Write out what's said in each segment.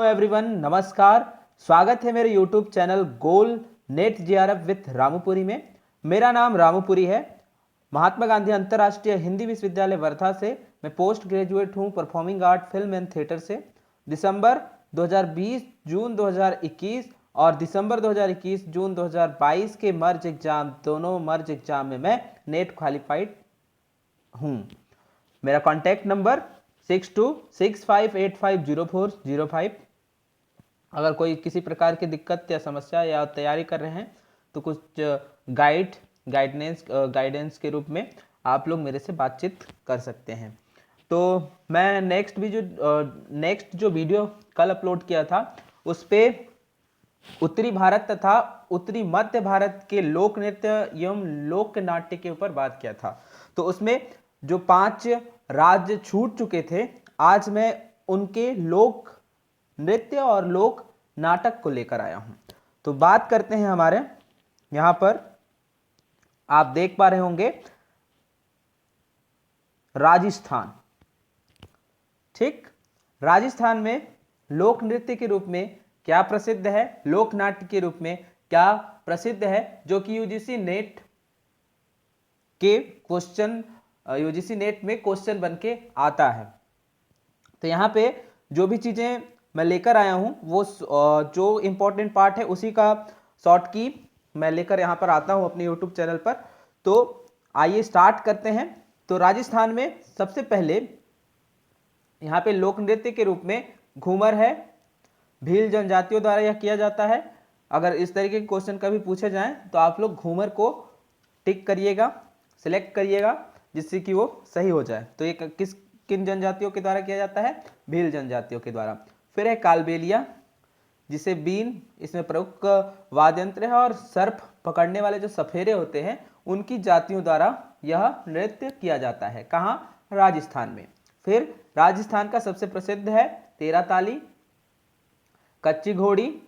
Everyone, नमस्कार। स्वागत है मेरे YouTube channel goal net JRF with Ramupuri में। मेरा नाम रामूपुरी है। महात्मा गांधी अंतर्राष्ट्रीय हिंदी विश्वविद्यालय वर्धा से मैं पोस्ट ग्रेजुएट हूं performing art, film and theatre से। दिसंबर 2020 जून 2021 और दिसंबर 2021 जून 2022 के मर्ज एग्जाम, दोनों मर्ज एग्जाम में मैं नेट क्वालिफाइड हूँ। मेरा कॉन्टैक्ट नंबर 6265850405। अगर कोई किसी प्रकार की दिक्कत या समस्या या तैयारी कर रहे हैं तो कुछ गाइडेंस के रूप में आप लोग मेरे से बातचीत कर सकते हैं। तो मैं नेक्स्ट जो वीडियो कल अपलोड किया था उस पे उत्तरी भारत तथा उत्तरी मध्य भारत के लोक नृत्य एवं लोक नाट्य के ऊपर बात किया था। तो उसमें जो 5 राज्य छूट चुके थे, आज मैं उनके लोक नृत्य और लोक नाटक को लेकर आया हूं। तो बात करते हैं। हमारे यहां पर आप देख पा रहे होंगे राजस्थान। ठीक, राजस्थान में लोक नृत्य के रूप में क्या प्रसिद्ध है, लोक नाट्य के रूप में क्या प्रसिद्ध है, जो कि यूजीसी नेट में क्वेश्चन बन के आता है। तो यहाँ पे जो भी चीजें मैं लेकर आया हूँ वो जो इंपॉर्टेंट पार्ट है उसी का शॉर्ट की मैं लेकर यहाँ पर आता हूँ अपने यूट्यूब चैनल पर। तो आइए स्टार्ट करते हैं। तो राजस्थान में सबसे पहले यहाँ पे लोक नृत्य के रूप में घूमर है। भील जनजातियों द्वारा यह किया जाता है। अगर इस तरीके के क्वेश्चन कभी पूछे जाएं तो आप लोग घूमर को टिक करिएगा, सिलेक्ट करिएगा, जिससे कि वो सही हो जाए। तो ये किन जनजातियों के द्वारा किया जाता है? भील जनजातियों के द्वारा। फिर है कालबेलिया, जिसे बीन इसमें प्रमुख वाद्य यंत्र है, और सर्प पकड़ने वाले जो सफेरे होते हैं उनकी जातियों द्वारा यह नृत्य किया जाता है। कहाँ? राजस्थान में। फिर राजस्थान का सबसे प्रसिद्ध है तेरा ताली, कच्ची घोड़ी,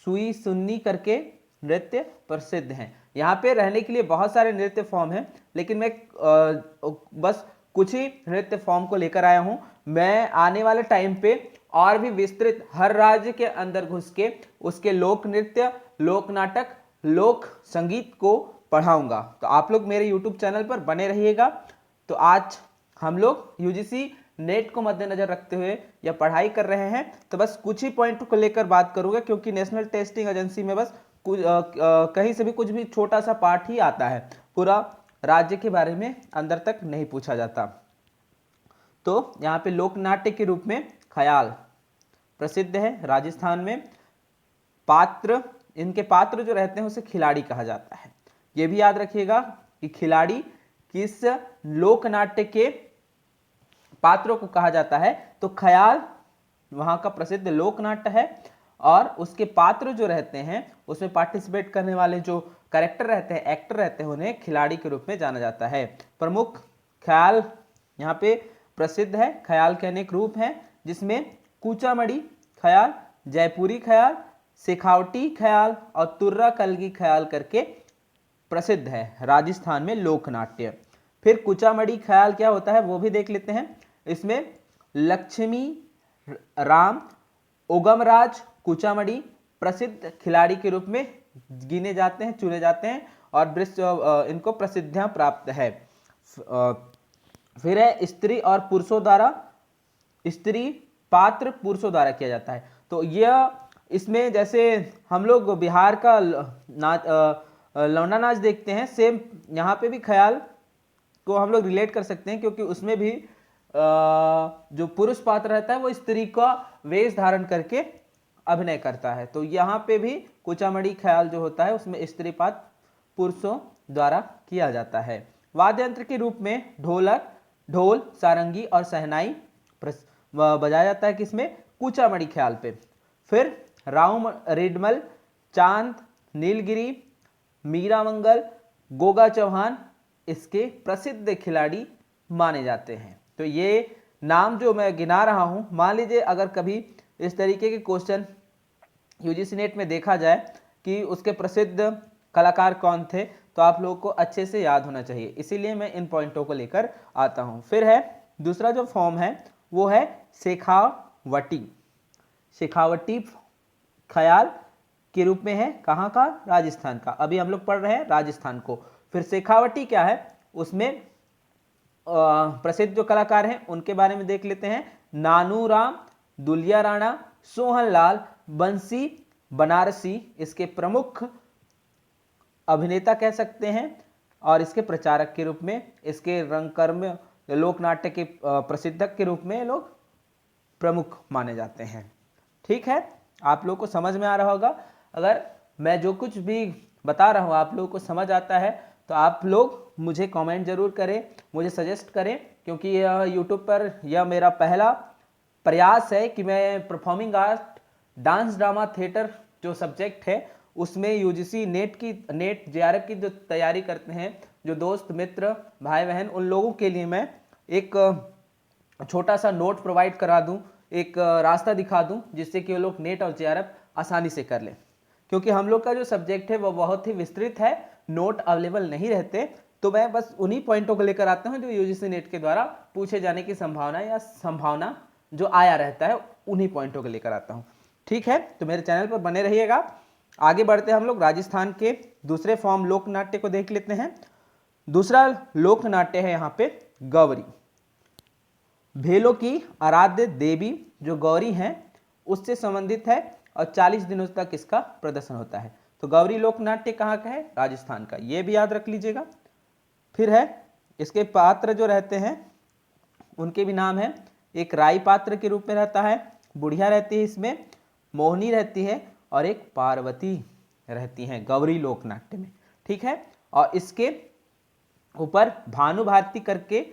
सुई सुन्नी करके नृत्य प्रसिद्ध हैं। यहाँ पे रहने के लिए बहुत सारे नृत्य फॉर्म हैं, लेकिन मैं बस कुछ ही नृत्य फॉर्म को लेकर आया हूँ। मैं आने वाले टाइम पे और भी विस्तृत हर राज्य के अंदर घुस के उसके लोक नृत्य, लोक नाटक, लोक संगीत को पढ़ाऊंगा। तो आप लोग मेरे YouTube चैनल पर बने रहिएगा। तो आज हम लोग यूजीसी नेट को मद्देनजर रखते हुए यह पढ़ाई कर रहे हैं। तो बस कुछ ही पॉइंट को लेकर बात करूंगा, क्योंकि नेशनल टेस्टिंग एजेंसी में बस कहीं से भी कुछ भी छोटा सा पार्ट ही आता है, पूरा राज्य के बारे में अंदर तक नहीं पूछा जाता। तो यहाँ पे लोक नाट्य के रूप में ख्याल प्रसिद्ध है राजस्थान में। इनके पात्र जो रहते हैं उसे खिलाड़ी कहा जाता है। यह भी याद रखिएगा कि खिलाड़ी किस लोक नाट्य के पात्रों को कहा जाता है। तो ख्याल वहां का प्रसिद्ध लोक नाट्य है, और उसके पात्र जो रहते हैं उसमें पार्टिसिपेट करने वाले जो कैरेक्टर रहते हैं, एक्टर रहते हैं, उन्हें खिलाड़ी के रूप में जाना जाता है। प्रमुख ख्याल यहाँ पे प्रसिद्ध है। ख्याल के अनेक रूप हैं, जिसमें कूचामड़ी ख्याल, जयपुरी ख्याल, शेखावटी ख्याल और तुर्रा कलगी ख्याल करके प्रसिद्ध है राजस्थान में लोक नाट्य। फिर कूचामड़ी ख्याल क्या होता है वो भी देख लेते हैं। इसमें लक्ष्मी राम ओगमराज कूचामड़ी प्रसिद्ध खिलाड़ी के रूप में गिने जाते हैं, चुने जाते हैं, और इनको प्रसिद्धियां प्राप्त है। फिर है स्त्री और पुरुषों द्वारा, स्त्री पात्र पुरुषों द्वारा किया जाता है। तो यह इसमें जैसे हम लोग बिहार का लौंडा नाच देखते हैं, सेम यहाँ पे भी ख्याल को हम लोग रिलेट कर सकते हैं, क्योंकि उसमें भी जो पुरुष पात्र रहता है वो स्त्री का वेश धारण करके अभिनय करता है। तो यहाँ पे भी कुचामड़ी ख्याल जो होता है उसमें स्त्री पात्र पुरुषों द्वारा किया जाता है। वाद्य यंत्र के रूप में ढोलक, ढोल, सारंगी और शहनाई बजाया जाता है किसमें? कुचामड़ी ख्याल पे। फिर राव रेडमल, चांद, नीलगिरी, मीरा मंगल, गोगा चौहान इसके प्रसिद्ध खिलाड़ी माने जाते हैं। तो ये नाम जो मैं गिना रहा हूं, मान लीजिए अगर कभी इस तरीके के क्वेश्चन यूजीसी नेट में देखा जाए कि उसके प्रसिद्ध कलाकार कौन थे, तो आप लोगों को अच्छे से याद होना चाहिए, इसीलिए मैं इन पॉइंटों को लेकर आता हूं। फिर है दूसरा जो फॉर्म है वो है शेखावटी। शेखावटी ख्याल के रूप में है, कहाँ का? राजस्थान का। अभी हम लोग पढ़ रहे हैं राजस्थान को। फिर शेखावटी क्या है, उसमें प्रसिद्ध जो कलाकार हैं उनके बारे में देख लेते हैं। नानूराम, दुलिया राणा, सोहनलाल, बंसी बनारसी इसके प्रमुख अभिनेता कह सकते हैं, और इसके प्रचारक के रूप में, इसके रंगकर्म लोकनाट्य के प्रसिद्धक के रूप में लोग प्रमुख माने जाते हैं। ठीक है, आप लोगों को समझ में आ रहा होगा। अगर मैं जो कुछ भी बता रहा हूँ आप लोगों को समझ आता है तो आप लोग मुझे कमेंट जरूर करें, मुझे सजेस्ट करें, क्योंकि यह यूट्यूब पर यह मेरा पहला प्रयास है कि मैं performing art, dance, drama, theatre जो सब्जेक्ट है उसमें यूजीसी नेट जेआरएफ की जो तैयारी करते हैं, जो दोस्त मित्र भाई बहन, उन लोगों के लिए मैं एक छोटा सा नोट प्रोवाइड करा दूं, एक रास्ता दिखा दूं, जिससे कि वो लोग नेट और जेआरएफ आसानी से कर लें। क्योंकि हम लोग का जो सब्जेक्ट है वो बहुत ही विस्तृत है, नोट अवेलेबल नहीं रहते, तो मैं बस उन्हीं पॉइंटों को लेकर आता हूं जो यूजीसी नेट के द्वारा पूछे जाने की संभावना या संभावना जो आया रहता है, उन्हीं पॉइंटों को लेकर आता हूं। ठीक है, तो मेरे चैनल पर बने रहिएगा। आगे बढ़ते हैं हम लोग राजस्थान के दूसरे फॉर्म लोक नाट्य को देख लेते हैं। दूसरा लोक नाट्य है यहाँ पे गौरी। भेलों की आराध्य देवी जो गौरी हैं उससे संबंधित है, और 40 दिनों तक इसका प्रदर्शन होता है। तो गौरी लोक नाट्य कहाँ का है? राजस्थान का, ये भी याद रख लीजिएगा। फिर है इसके पात्र जो रहते हैं उनके भी नाम है। एक राई पात्र के रूप में रहता है, बुढ़िया रहती है इसमें, मोहिनी रहती है, और एक पार्वती रहती हैं गौरी लोक नाट्य में। ठीक है, और इसके ऊपर भानु भारती करके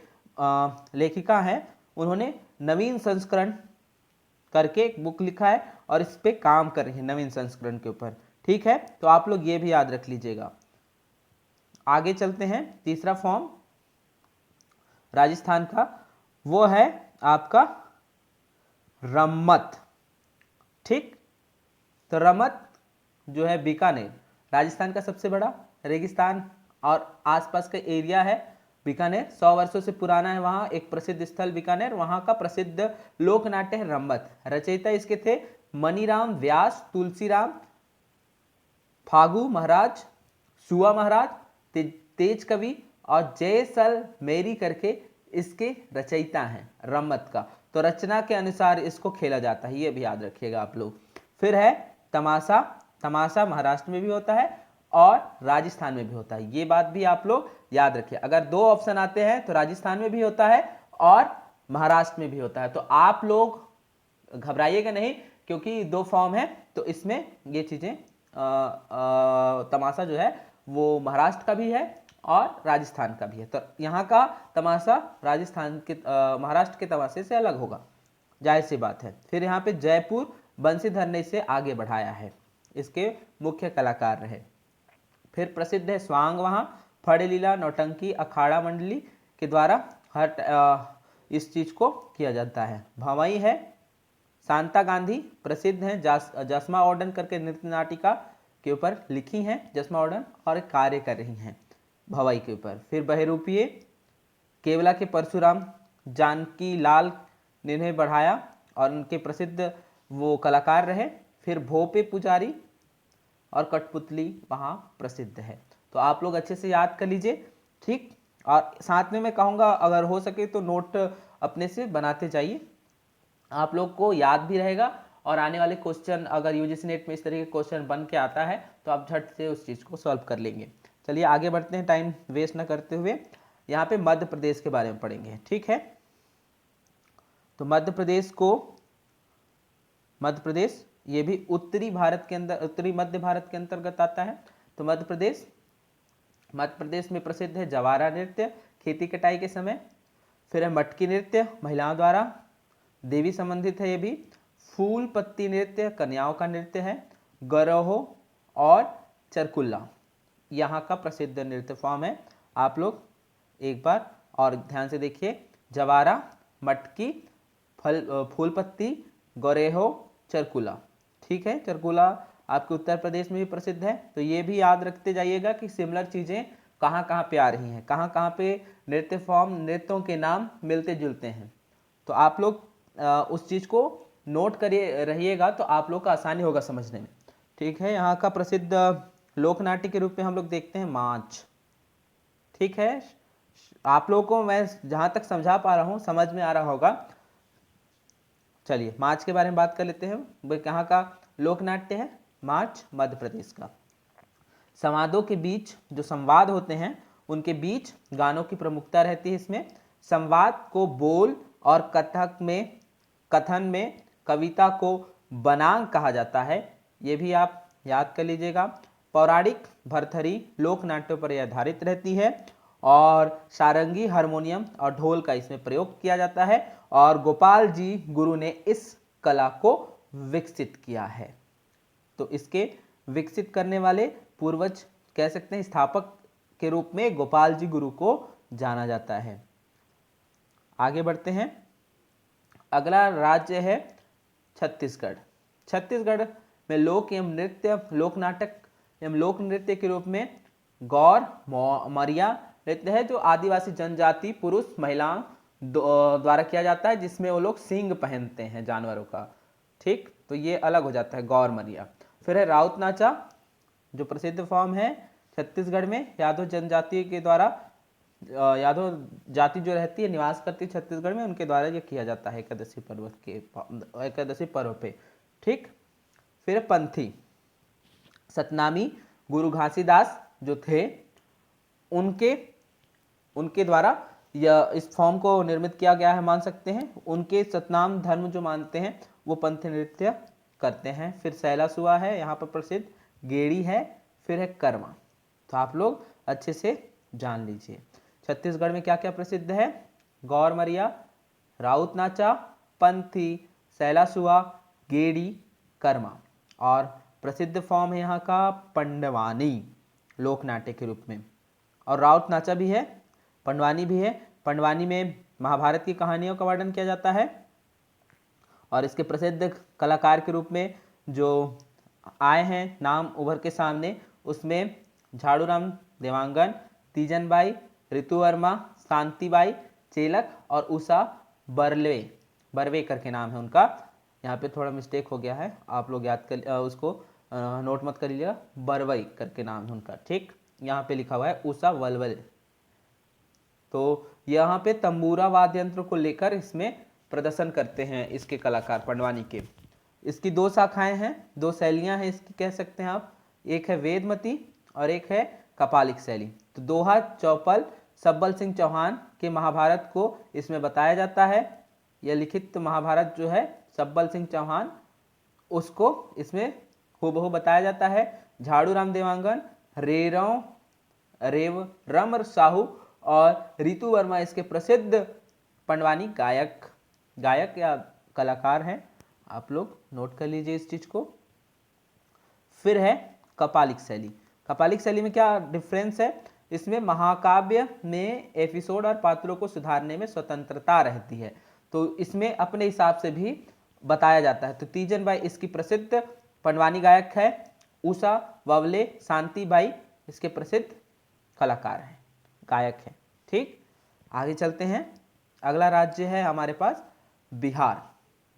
लेखिका हैं, उन्होंने नवीन संस्करण करके एक बुक लिखा है और इस पे काम कर रही है नवीन संस्करण के ऊपर। ठीक है, तो आप लोग ये भी याद रख लीजिएगा। आगे चलते हैं, तीसरा फॉर्म राजस्थान का वो है आपका रम्मत। ठीक, तो रम्मत जो है बीकानेर, राजस्थान का सबसे बड़ा रेगिस्तान और आसपास का एरिया है बीकानेर, 100 वर्षों से पुराना है। वहाँ एक प्रसिद्ध स्थल बीकानेर, वहाँ का प्रसिद्ध लोक नाट्य है रम्मत। रचयिता इसके थे मनीराम व्यास, तुलसीराम, फागु महाराज, सुआ महाराज, तेज कवि और जयसल मेरी करके इसके रचयिता हैं रम्मत का। तो रचना के अनुसार इसको खेला जाता है, ये भी याद रखिएगा आप लोग। फिर है तमाशा। तमाशा महाराष्ट्र में भी होता है और राजस्थान में भी होता है, ये बात भी आप लोग याद रखिए। अगर दो ऑप्शन आते हैं तो राजस्थान में भी होता है और महाराष्ट्र में भी होता है, तो आप लोग घबराइएगा नहीं, क्योंकि दो फॉर्म है तो इसमें ये चीजें तमाशा जो है वो महाराष्ट्र का भी है और राजस्थान का भी है। तो यहाँ का तमाशा राजस्थान के महाराष्ट्र के तमाशे से अलग होगा, जाहिर सी बात है। फिर यहाँ पे जयपुर बंसीधर ने इसे आगे बढ़ाया है, इसके मुख्य कलाकार रहे। फिर प्रसिद्ध है स्वांग, वहाँ फड़े लीला, नौटंकी, अखाड़ा मंडली के द्वारा हर इस चीज को किया जाता है। भवई है शांता गांधी, प्रसिद्ध हैं, जसमा ऑर्डन करके नृत्य नाटिका के ऊपर लिखी हैं जसमा ऑर्डन और कार्य कर रही हैं भवई के ऊपर। फिर बहरूपीय केवला के परशुराम जानकी लाल ने इन्हें बढ़ाया और उनके प्रसिद्ध वो कलाकार रहे। फिर भोपे पुजारी और कठपुतली वहाँ प्रसिद्ध है, तो आप लोग अच्छे से याद कर लीजिए। ठीक, और साथ में मैं कहूँगा अगर हो सके तो नोट अपने से बनाते जाइए, आप लोग को याद भी रहेगा और आने वाले क्वेश्चन अगर यूजीसी नेट में इस तरह के क्वेश्चन बन के आता है तो आप झट से उस चीज़ को सॉल्व कर लेंगे। चलिए आगे बढ़ते हैं, टाइम वेस्ट ना करते हुए। यहाँ पे मध्य प्रदेश के बारे में पढ़ेंगे। ठीक है, तो मध्य प्रदेश ये भी उत्तरी भारत के अंदर, उत्तरी मध्य भारत के अंतर्गत आता है। तो मध्य प्रदेश में प्रसिद्ध है जवारा नृत्य, खेती कटाई के समय। फिर है मटकी नृत्य, महिलाओं द्वारा, देवी संबंधित है ये भी। फूल पत्ती नृत्य कन्याओं का नृत्य है। गरोहो और चरकुल्ला यहाँ का प्रसिद्ध नृत्य फॉर्म है। आप लोग एक बार और ध्यान से देखिए, जवारा, मटकी, फूल पत्ती, गोरेहो, चरकुला। ठीक है, चरकुला आपके उत्तर प्रदेश में भी प्रसिद्ध है, तो ये भी याद रखते जाइएगा कि सिमिलर चीजें कहाँ कहाँ पे आ रही हैं, कहाँ कहाँ पे नृत्य फॉर्म, नृत्यों के नाम मिलते जुलते हैं। तो आप लोग उस चीज को नोट करिए रहिएगा तो आप लोग का आसानी होगा समझने में। ठीक है, यहाँ का प्रसिद्ध लोक नाट्य के रूप में हम लोग देखते हैं माच। ठीक है, आप लोगों को मैं जहां तक समझा पा रहा हूं समझ में आ रहा होगा। चलिए माच के बारे में बात कर लेते हैं। वो कहाँ का लोक नाट्य है? माच मध्य प्रदेश का। संवादों के बीच जो संवाद होते हैं उनके बीच गानों की प्रमुखता रहती है। इसमें संवाद को बोल और कथन में कविता को बनांग कहा जाता है। ये भी आप याद कर लीजिएगा। पौराणिक भरथरी लोक नाट्यों पर आधारित रहती है और सारंगी, हारमोनियम और ढोल का इसमें प्रयोग किया जाता है और गोपाल जी गुरु ने इस कला को विकसित किया है। तो इसके विकसित करने वाले पूर्वज कह सकते हैं, स्थापक के रूप में गोपाल जी गुरु को जाना जाता है। आगे बढ़ते हैं। अगला राज्य है छत्तीसगढ़। छत्तीसगढ़ में लोक एवं नृत्य, लोक नाटक एवं लोक नृत्य के रूप में गौर मरिया नृत्य है, जो आदिवासी जनजाति पुरुष महिलाओं द्वारा किया जाता है, जिसमें वो लोग सींग पहनते हैं जानवरों का। ठीक, तो ये अलग हो जाता है गौर मरिया। फिर है राउत नाचा, जो प्रसिद्ध फॉर्म है छत्तीसगढ़ में यादव जनजाति के द्वारा, यादव जाति जो रहती है निवास करती है छत्तीसगढ़ में, उनके द्वारा ये किया जाता है एकादशी पर्व पे। ठीक, फिर पंथी सतनामी गुरु घासीदास जो थे उनके द्वारा यह इस फॉर्म को निर्मित किया गया है, मान सकते हैं। उनके सतनाम धर्म जो मानते हैं वो पंथी नृत्य करते हैं। फिर सैलासुआ है यहाँ पर प्रसिद्ध, गेड़ी है, फिर है कर्मा। तो आप लोग अच्छे से जान लीजिए छत्तीसगढ़ में क्या क्या प्रसिद्ध है। गौर मरिया, राउत नाचा, पंथी, सैलासुआ, गेड़ी, कर्मा। और प्रसिद्ध फॉर्म है यहाँ का पंडवानी लोक नाट्य के रूप में। और राउत नाचा भी है, पंडवानी भी है। पंडवानी में महाभारत की कहानियों का वर्णन किया जाता है। और इसके प्रसिद्ध कलाकार के रूप में जो आए हैं नाम उभर के सामने, उसमें झाड़ूराम देवांगन, तीजनबाई, ऋतु वर्मा, शांतिबाई चेलक और उषा बर्वे करके नाम है उनका। यहाँ पे थोड़ा मिस्टेक हो गया है, आप लोग याद कर उसको नोट मत कर लीजिएगा, बरवई करके नाम है उनका। ठीक, यहाँ पे लिखा हुआ है उषा वलवल। तो यहाँ पे तंबूरा वाद्य यंत्र को लेकर इसमें प्रदर्शन करते हैं इसके कलाकार पंडवानी के। इसकी दो शाखाएं हैं, दो शैलियां हैं इसकी कह सकते हैं आप। एक है वेदमती और एक है कपालिक शैली। तो दोहा चौपल सब्बल सिंह चौहान के महाभारत को इसमें बताया जाता है। यह लिखित महाभारत जो है सब्बल सिंह चौहान, उसको इसमें हूबहू बताया जाता है। झाड़ूराम देवांगन, रम साहू और ऋतु वर्मा इसके प्रसिद्ध पंडवानी गायक या कलाकार हैं। आप लोग नोट कर लीजिए इस चीज को। फिर है कपालिक शैली। कपालिक शैली में क्या डिफरेंस है? इसमें महाकाव्य में एपिसोड और पात्रों को सुधारने में स्वतंत्रता रहती है, तो इसमें अपने हिसाब से भी बताया जाता है। तो तीजन बाई इसकी प्रसिद्ध पंडवानी गायक है। उषा ववले, शांति बाई इसके प्रसिद्ध कलाकार हैं, गायक हैं। ठीक, आगे चलते हैं। अगला राज्य है हमारे पास बिहार।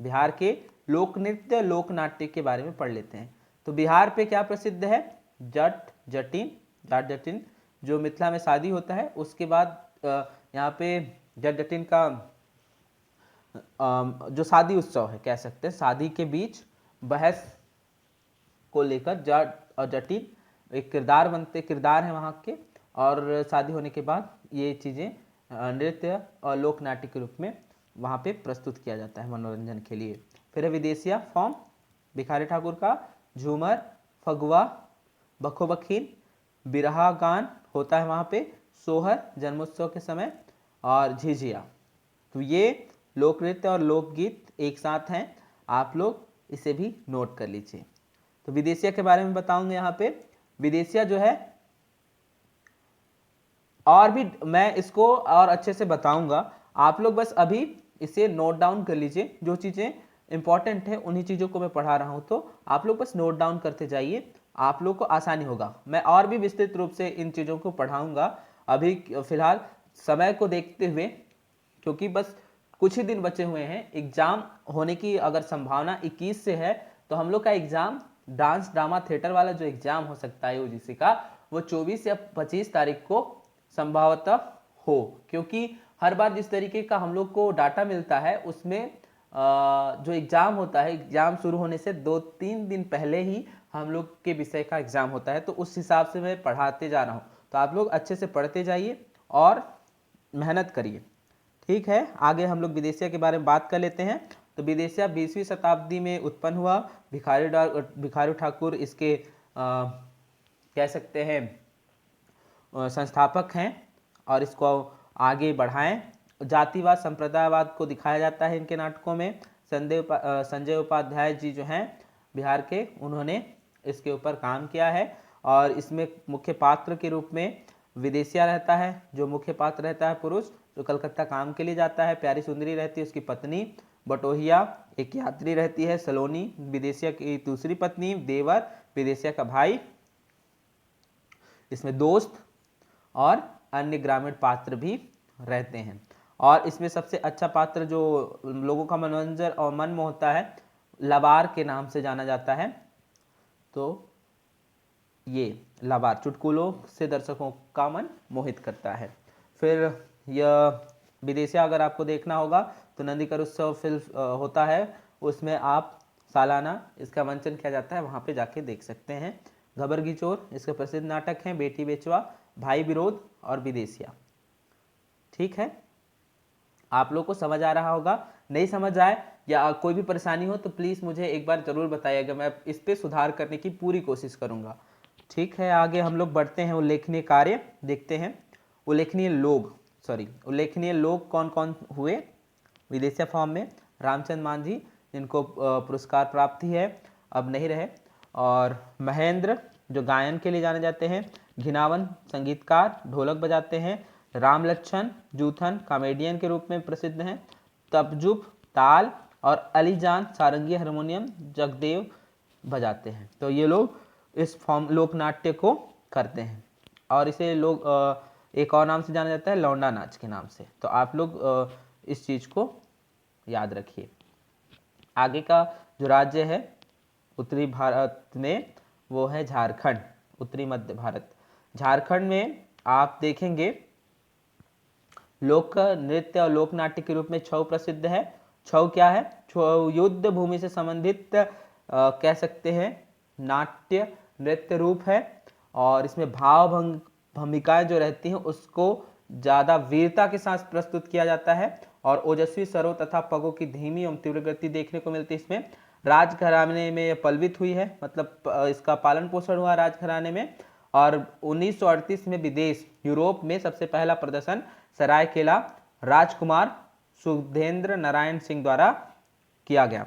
बिहार के लोक नृत्य लोक नाट्य के बारे में पढ़ लेते हैं। तो बिहार पे क्या प्रसिद्ध है? जाट जटिन जो मिथिला में शादी होता है, उसके बाद यहाँ पे जाट जटिन का जो शादी उत्सव है कह सकते हैं, शादी के बीच बहस को लेकर जाट और जटिन एक किरदार है वहाँ के, और शादी होने के बाद ये चीज़ें नृत्य और लोक नाट्य के रूप में वहाँ पे प्रस्तुत किया जाता है मनोरंजन के लिए। फिर है विदेशिया फॉर्म भिखारी ठाकुर का, झूमर, फगुआ, बखोबखीन, बिरहा गान होता है वहाँ पे, सोहर जन्मोत्सव के समय, और झिझिया। तो ये लोक नृत्य और लोकगीत एक साथ हैं, आप लोग इसे भी नोट कर लीजिए। तो विदेशिया के बारे में बताऊंगा यहाँ पे। विदेशिया जो है और भी मैं इसको और अच्छे से बताऊंगा, आप लोग बस अभी इसे नोट डाउन कर लीजिए। जो चीज़ें इंपॉर्टेंट है उन्हीं चीज़ों को मैं पढ़ा रहा हूं, तो आप लोग बस नोट डाउन करते जाइए, आप लोग को आसानी होगा। मैं और भी विस्तृत रूप से इन चीज़ों को पढ़ाऊंगा, अभी फिलहाल समय को देखते हुए, क्योंकि बस कुछ ही दिन बचे हुए हैं एग्जाम होने की। अगर संभावना 21 से है तो हम लोग का एग्जाम डांस ड्रामा थिएटर वाला जो एग्जाम हो सकता है यूजीसी का, वो 24 या 25 तारीख को संभवतः हो, क्योंकि हर बार जिस तरीके का हम लोग को डाटा मिलता है उसमें जो एग्जाम होता है, एग्जाम शुरू होने से 2-3 दिन पहले ही हम लोग के विषय का एग्जाम होता है। तो उस हिसाब से मैं पढ़ाते जा रहा हूँ, तो आप लोग अच्छे से पढ़ते जाइए और मेहनत करिए। ठीक है, आगे हम लोग विदेशिया के बारे में बात कर लेते हैं। तो विदेशिया 20वीं शताब्दी में उत्पन्न हुआ। भिखारी ठाकुर इसके कह सकते हैं संस्थापक हैं और इसको आगे बढ़ाएं। जातिवाद संप्रदायवाद को दिखाया जाता है इनके नाटकों में। संजय उपाध्याय जी जो हैं बिहार के, उन्होंने इसके ऊपर काम किया है और इसमें मुख्य पात्र के रूप में विदेशिया रहता है, जो मुख्य पात्र रहता है पुरुष, जो कलकत्ता काम के लिए जाता है। प्यारी सुंदरी रहती है उसकी पत्नी। बटोहिया एक यात्री रहती है। सलोनी विदेशिया की दूसरी पत्नी। देवर विदेशिया का भाई। इसमें दोस्त और अन्य ग्रामीण पात्र भी रहते हैं। और इसमें सबसे अच्छा पात्र जो लोगों का मनोरंजन और मन में होता है, लबार के नाम से जाना जाता है। तो ये लबार चुटकुलों से दर्शकों का मन मोहित करता है। फिर यह विदेशिया अगर आपको देखना होगा तो नंदीकर उत्सव फिल्म होता है, उसमें आप सालाना इसका मंचन किया जाता है, वहाँ पे जाके देख सकते हैं। घबर की चोर इसके प्रसिद्ध नाटक हैं। बेटी बेचवा, भाई विरोध और विदेशिया। ठीक है, आप लोग को समझ आ रहा होगा। नहीं समझ आए या कोई भी परेशानी हो तो प्लीज़ मुझे एक बार ज़रूर बताइएगा, मैं इस पर सुधार करने की पूरी कोशिश करूँगा। ठीक है, आगे हम लोग बढ़ते हैं। उल्लेखनीय कार्य देखते हैं। उल्लेखनीय लोग कौन कौन हुए विदेशिया फॉर्म में? रामचंद्र मांझी, जिनको पुरस्कार प्राप्ति है, अब नहीं रहे। और महेंद्र जो गायन के लिए जाने जाते हैं। घिनावन संगीतकार, ढोलक बजाते हैं। राम लच्छन जूथन कॉमेडियन के रूप में प्रसिद्ध हैं। तबजुब ताल और अलीजान सारंगी हारमोनियम जगदेव बजाते हैं। तो ये लोग इस फॉर्म लोकनाट्य को करते हैं और इसे लोग एक और नाम से जाना जाता है, लौंडा नाच के नाम से। तो आप लोग इस चीज़ को याद रखिए। आगे का जो राज्य है उत्तरी भारत में, वो है झारखंड, उत्तरी मध्य भारत। झारखंड में आप देखेंगे लोक नृत्य और लोक नाट्य के रूप में छऊ प्रसिद्ध है। छऊ क्या है? छऊ युद्ध भूमि से संबंधित कह सकते हैं नाट्य नृत्य रूप है और इसमें भाव भूमिकाएं जो रहती हैं उसको ज़्यादा वीरता के साथ प्रस्तुत किया जाता है और ओजस्वी स्वरों तथा पगों की धीमी एवं तीव्र गति देखने को मिलती है। इसमें राजघराने में यह पल्वित हुई है, मतलब इसका पालन पोषण हुआ राजघराने में। और 1938 में विदेश यूरोप में सबसे पहला प्रदर्शन सरायकेला राजकुमार सुधेंद्र नारायण सिंह द्वारा किया गया।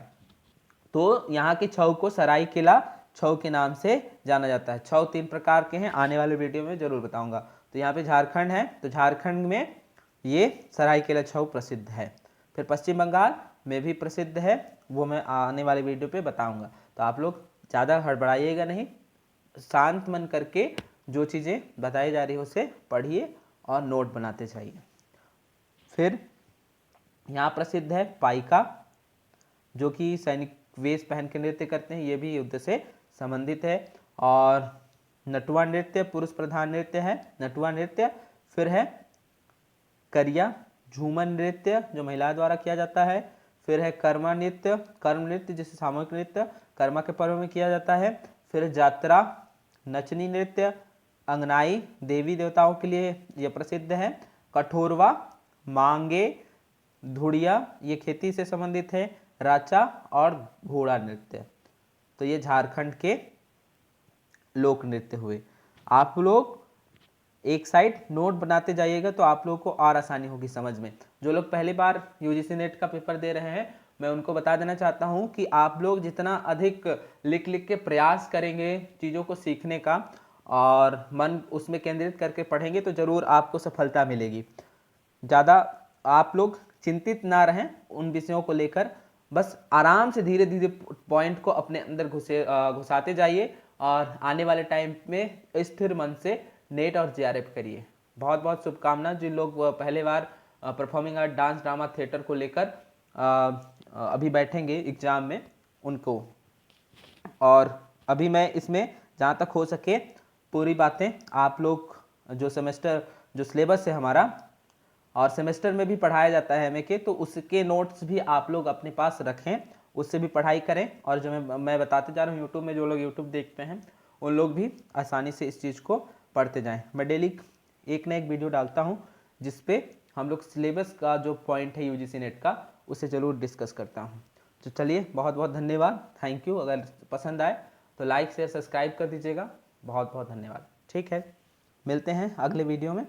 तो यहाँ की छऊ को सरायकेला छऊ के नाम से जाना जाता है। छऊ 3 प्रकार के हैं, आने वाले वीडियो में जरूर बताऊंगा। तो यहाँ पे झारखंड है, तो झारखंड में ये सरायकेला छऊ प्रसिद्ध है। फिर पश्चिम बंगाल में भी प्रसिद्ध है, वो मैं आने वाले वीडियो पे बताऊंगा। तो आप लोग ज़्यादा हड़बड़ाइएगा नहीं, शांत मन करके जो चीज़ें बताई जा रही है उसे पढ़िए और नोट बनाते जाइए। फिर यहाँ प्रसिद्ध है पाइका, जो कि सैनिक वेश पहन के नृत्य करते हैं, ये भी युद्ध से संबंधित है। और नटुआ नृत्य पुरुष प्रधान नृत्य है, नटुआ नृत्य। फिर है करिया झूमर नृत्य जो महिला द्वारा किया जाता है। फिर है कर्मा नृत्य, कर्म नृत्य जिसे सामूहिक नृत्य कर्मा के पर्व में किया जाता है। फिर जात्रा नचनी नृत्य, अंगनाई देवी देवताओं के लिए यह प्रसिद्ध है। कठोरवा मांगे धुड़िया ये खेती से संबंधित है। राचा और घोड़ा नृत्य। तो ये झारखंड के लोक नृत्य हुए। आप लोग एक साइड नोट बनाते जाइएगा तो आप लोगों को और आसानी होगी समझ में। जो लोग पहली बार यूजीसी नेट का पेपर दे रहे हैं, मैं उनको बता देना चाहता हूं कि आप लोग जितना अधिक लिख लिख के प्रयास करेंगे चीज़ों को सीखने का और मन उसमें केंद्रित करके पढ़ेंगे तो ज़रूर आपको सफलता मिलेगी। ज़्यादा आप लोग चिंतित ना रहें उन विषयों को लेकर, बस आराम से धीरे धीरे पॉइंट को अपने अंदर घुसाते जाइए और आने वाले टाइम में स्थिर मन से नेट और जेआरएफ करिए। बहुत बहुत शुभकामना जिन लोग पहले बार performing art, dance, drama, theatre को लेकर अभी बैठेंगे एग्ज़ाम में उनको। और अभी मैं इसमें जहाँ तक हो सके पूरी बातें आप लोग जो सेमेस्टर जो सिलेबस है हमारा और सेमेस्टर में भी पढ़ाया जाता है एमए के, तो उसके नोट्स भी आप लोग अपने पास रखें, उससे भी पढ़ाई करें। और जो मैं बताते जा रहा हूँ यूट्यूब में, जो लोग यूट्यूब देखते हैं उन लोग भी आसानी से इस चीज़ को पढ़ते जाएं। मैं डेली एक ना एक वीडियो डालता हूँ जिस पे हम लोग सिलेबस का जो पॉइंट है यूजीसी नेट का उसे ज़रूर डिस्कस करता हूँ। तो चलिए, बहुत बहुत धन्यवाद, थैंक यू। अगर पसंद आए तो लाइक शेयर सब्सक्राइब कर दीजिएगा। बहुत बहुत धन्यवाद। ठीक है, मिलते हैं अगले वीडियो में।